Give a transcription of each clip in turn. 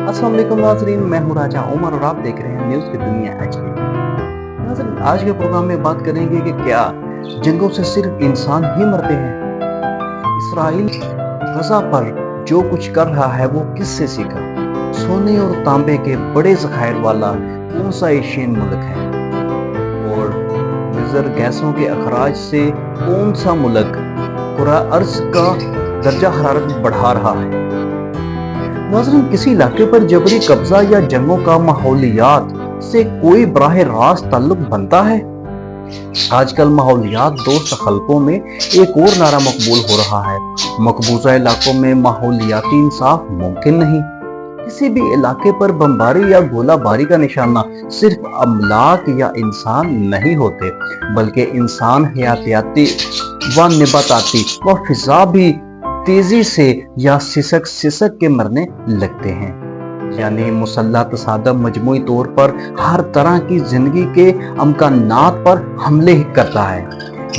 अस्सलाम वालेकुम नाज़रीन, मैं हूँ राजा उमर और आप देख रहे हैं न्यूज़ की दुनिया HD। नाज़रीन, आज के प्रोग्राम में बात करेंगे कि क्या जंगों से सिर्फ इंसान ही मरते हैं। इसराइल गजा पर जो कुछ कर रहा है वो किससे सीखा। सोने और तांबे के बड़े ज़खायर वाला कौन सा एशियन मुल्क है और नजर गैसों के अखराज से कौन सा मुल्क कुरा अर्ज का दर्जा हरारत बढ़ा रहा है। नाज़रीन, किसी इलाके पर जबरी कब्जा या जंगों का माहौलियात से कोई बराह रास्त ताल्लुक बनता है। आजकल माहौलियात दोस्त खलकों में एक और नारा मकबूल हो रहा है। मकबूजा इलाकों में माहौलियाती इंसाफ मुमकिन नहीं। किसी भी इलाके पर बमबारी या गोलाबारी का निशाना सिर्फ अमलाक या इंसान नहीं होते, बल्कि इंसान, हयातियाती व निबाताती व फिजा भी तेजी से या सिसक के मरने लगते हैं। यानी मुसल्लह तसादम मजमूई तौर पर हर तरह की जिंदगी के अमकानात पर हमले करता है।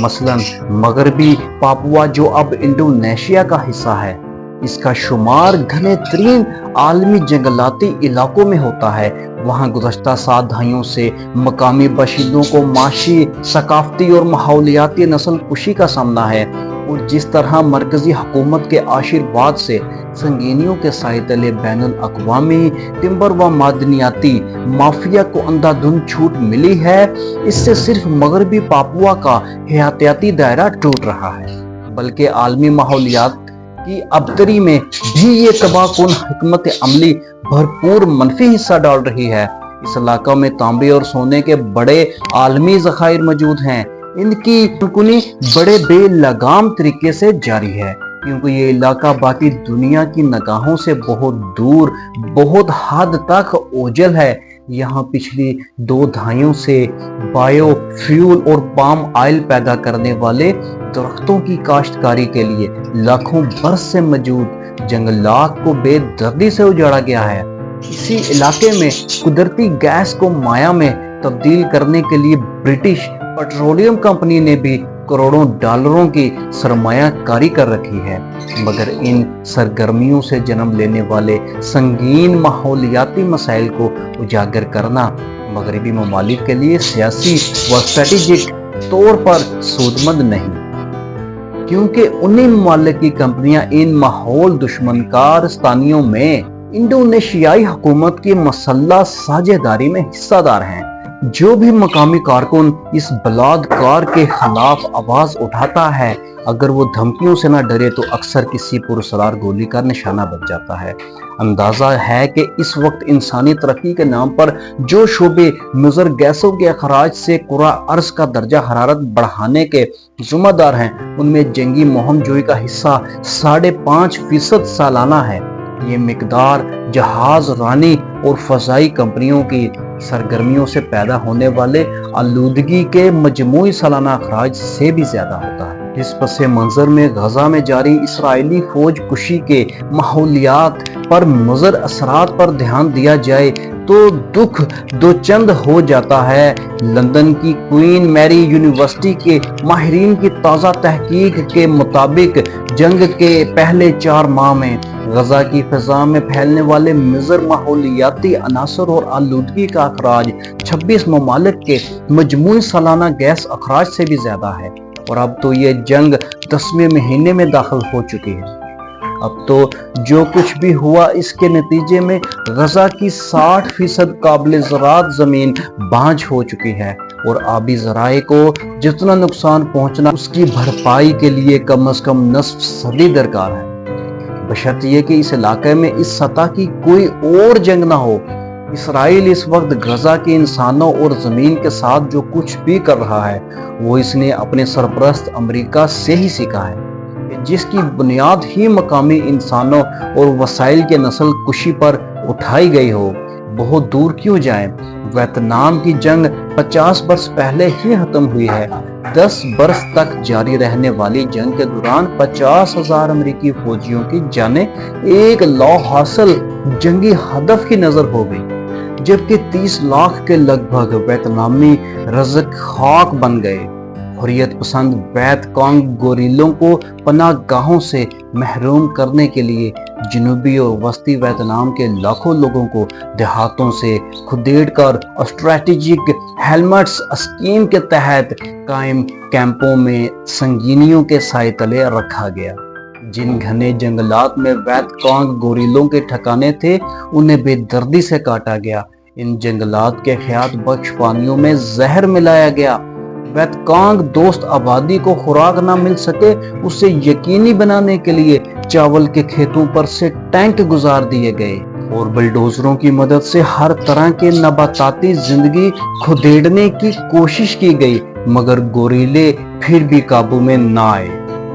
मसलन मगरबी पापुआ जो अब इंडोनेशिया का हिस्सा है, इसका शुमार घने तरीन आलमी जंगलाती इलाकों में होता है। वहाँ गुज़श्ता 7 दहाइयों से मकामी बशिंदों को माशी, सकाफती और माहौलियाती नस्ल कुशी का सामना है। और जिस तरह मरकजी हुकूमत के आशीर्वाद से संगीनियों के साए तले बैनुल अक़वामी टिम्बर व मादनियाती माफिया को अंधाधुंध छूट मिली है, इससे सिर्फ मगरबी पापुआ का हयातियाती दायरा टूट रहा है, बल्कि आलमी माहौलियात की अबतरी में भी ये तबाहकुन हिकमत अमली भरपूर मनफी हिस्सा डाल रही है। इस इलाका में तांबे और सोने के बड़े आलमी ज़खायर मौजूद हैं। इनकी कुनी बड़े बेलगाम तरीके से जारी है, क्योंकि ये इलाका बाकी दुनिया की निगाहों से बहुत दूर, बहुत हद तक ओझल है। यहाँ पिछली 2 दहाइयों से बायो फ्यूल और पाम ऑयल पैदा करने वाले दरख्तों की काश्तकारी के लिए लाखों बरस से मौजूद जंगलात को बेदर्दी से उजाड़ा गया है। इसी इलाके में कुदरती गैस को माया में तब्दील करने के लिए ब्रिटिश पेट्रोलियम कंपनी ने भी करोड़ों डॉलरों की सरमायाकारी कर रखी है, मगर इन सरगर्मियों से जन्म लेने वाले संगीन माहौलियाती मसाइल को उजागर करना मगरबी ममालिक के लिए सियासी व स्ट्रेटेजिक तौर पर सूदमंद नहीं, क्योंकि उन्हीं ममालिक की कंपनियां इन माहौल दुश्मनकारस्तानियों में इंडोनेशियाई हुकूमत की मसल्ला साझेदारी में हिस्सादार हैं। जो भी मकामी कारकुन इस बलात्कार के खिलाफ आवाज उठाता है, अगर वो धमकियों से ना डरे तो अक्सर किसी पुरअसरार गोली का निशाना बन जाता है। अंदाजा है कि इस वक्त इंसानी तरक्की के नाम पर जो शोबे मुज़र गैसों के अखराज से कुरा अर्ज का दर्जा हरारत बढ़ाने के जिम्मेदार हैं, उनमें जंगी मुहिम जोई का हिस्सा 5.5% सालाना है। ये मिकदार जहाज रानी और फजाई कंपनियों की सरगर्मियों से पैदा होने वाले आलूदगी के मजमूई सालाना अखराज से भी ज्यादा होता है। इस पसे मंजर में गजा में जारी इसराइली फौज कुशी के माहौलियात पर मुज़र असरात पर ध्यान दिया जाए तो दुख दो चंद हो जाता है। लंदन की क्वीन मैरी यूनिवर्सिटी के माहिरीन की ताज़ा तहकीक के मुताबिक जंग के पहले 4 माह में गजा की फिजा में फैलने वाले मुज़र माहौलियाती अनासर और आलूदगी का अखराज 26 ममालिक के मजमूई सालाना गैस अखराज से भी ज्यादा है। और अब तो ये जंग 10वें महीने में दाखिल हो चुकी है। अब तो जो कुछ भी हुआ, इसके नतीजे में गजा की 60% काबिल ज़राअत ज़मीन बांझ हो चुकी है और आबी ज़राए को जितना नुकसान पहुंचना उसकी भरपाई के लिए कम से कम नस्फ सदी दरकार है, बशर्त ये कि इस इलाके में इस सतह की कोई और जंग ना हो। इसराइल इस वक्त गजा के इंसानों और ज़मीन के साथ जो कुछ भी कर रहा है वो इसने अपने सरपरस्त अमेरिका से ही सीखा है, जिसकी बुनियाद ही मकामी इंसानों और वसाइल के नस्ल कुशी पर उठाई गई हो। बहुत दूर क्यों जाएं, वियतनाम की जंग 50 बरस पहले ही खत्म हुई है। 10 बरस तक जारी रहने वाली जंग के दौरान 50,000 अमेरिकी फौजियों की जानें एक लौ हासिल जंगी हदफ की नजर हो गई, जबकि 30 लाख के लगभग वियतनामी रज़क खाक बन गए। हुर्रियत पसंद वियत कांग गोरिल्लों को पनाह गाहों से महरूम करने के लिए جنوبی اور وسطی ویتنام کے لاکھوں لوگوں کو دیہاتوں سے کھدیڑ کر اسٹریٹجک ہیلمٹس اسکیم کے تحت قائم کیمپوں میں سنگینیوں کے سائے تلے رکھا گیا۔ جن گھنے جنگلات میں ویت کانگ گوریلوں کے ٹھکانے تھے انہیں بے دردی سے کاٹا گیا۔ ان جنگلات کے حیات بخش پانیوں میں زہر ملایا گیا۔ ویت کانگ دوست آبادی کو خوراک نہ مل سکے اسے یقینی بنانے کے لیے چاول کے کھیتوں پر سے ٹینک گزار دیے گئے اور بلڈوزروں کی مدد سے ہر طرح کے نباتاتی زندگی کھدیڑنے کی کوشش کی گئی، مگر گوریلے پھر بھی قابو میں نہ آئے۔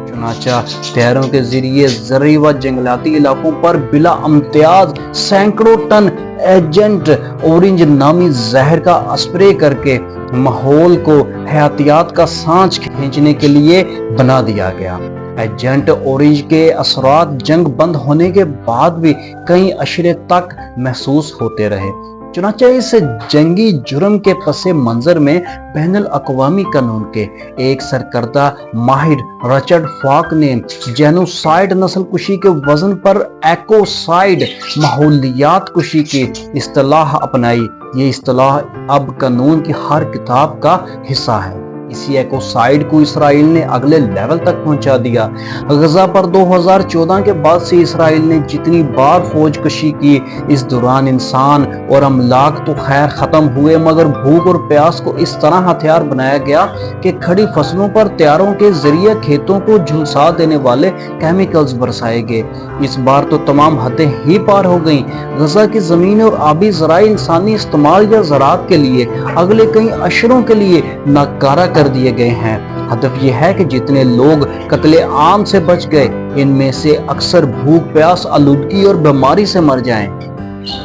چنانچہ طیاروں کے ذریعے زرعی و جنگلاتی علاقوں پر بلا امتیاز سینکڑوں ٹن ایجنٹ اورنج نامی زہر کا اسپرے کر کے ماحول کو حیاتیات کا سانچ کھینچنے کے لیے بنا دیا گیا۔ ایجنٹ اورنج کے اثرات جنگ بند ہونے کے بعد بھی کئی اشرے تک محسوس ہوتے رہے۔ چنانچہ اس جنگی جرم کے پس منظر میں بین الاقوامی قانون کے ایک سرکردہ ماہر رچرڈ فاک نے جینوسائیڈ نسل کشی کے وزن پر ایکوسائیڈ ماحولیات کشی کی اصطلاح اپنائی۔ یہ اصطلاح اب قانون کی ہر کتاب کا حصہ ہے۔ اسی ایکوسائیڈ کو اسرائیل نے اگلے لیول تک پہنچا دیا۔ غزہ پر 2014 کے بعد سے اسرائیل نے جتنی بار فوج کشی کی، اس دوران انسان اور املاک تو خیر ختم ہوئے، مگر بھوک اور پیاس کو اس طرح ہتھیار بنایا گیا کہ کھڑی فصلوں پر طیاروں کے ذریعے کھیتوں کو جھلسا دینے والے کیمیکلز برسائے گئے۔ اس بار تو تمام حدیں ہی پار ہو گئیں۔ غزہ کی زمین اور آبی ذرائع انسانی استعمال یا زراعت کے لیے اگلے کئی اشروں کے لیے ناکارہ کر دیے گئے ہیں۔ ہدف یہ ہے کہ جتنے لوگ قتل عام سے بچ گئے ان میں سے اکثر بھوک، پیاس، آلودگی اور بیماری سے مر جائیں۔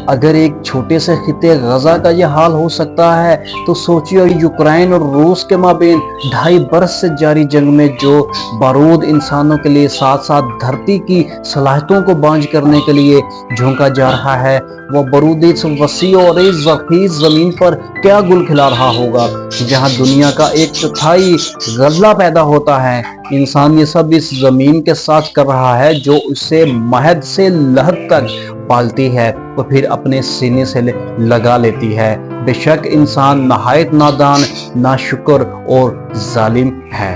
اگر ایک چھوٹے سے خطے غزہ کا یہ حال ہو سکتا ہے تو سوچیے یوکرائن اور روس کے مابین 2.5 برس سے جاری جنگ میں جو بارود انسانوں کے لیے ساتھ ساتھ دھرتی کی صلاحیتوں کو بانجھ کرنے کے لیے جھونکا جا رہا ہے، وہ بارود اس وسیع اور اس زرخیز زمین پر کیا گل کھلا رہا ہوگا جہاں دنیا کا 1/4 غلہ پیدا ہوتا ہے۔ انسان یہ سب اس زمین کے ساتھ کر رہا ہے جو اسے مہد سے لحد تک پالتی ہے اور پھر اپنے سینے سے لگا لیتی ہے۔ بے شک انسان نہایت نادان، ناشکر اور ظالم ہے۔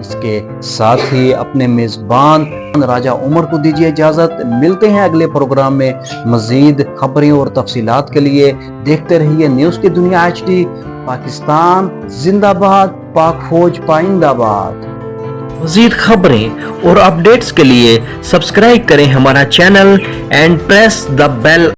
اس کے ساتھ ہی اپنے میزبان راجہ عمر کو دیجیے اجازت۔ ملتے ہیں اگلے پروگرام میں۔ مزید خبریں اور تفصیلات کے لیے دیکھتے رہیے نیوز کی دنیا HD۔ پاکستان زندہ باد، پاک فوج پائندہ باد۔ مزید خبریں اور اپڈیٹس کے لیے سبسکرائب کریں ہمارا channel and press the bell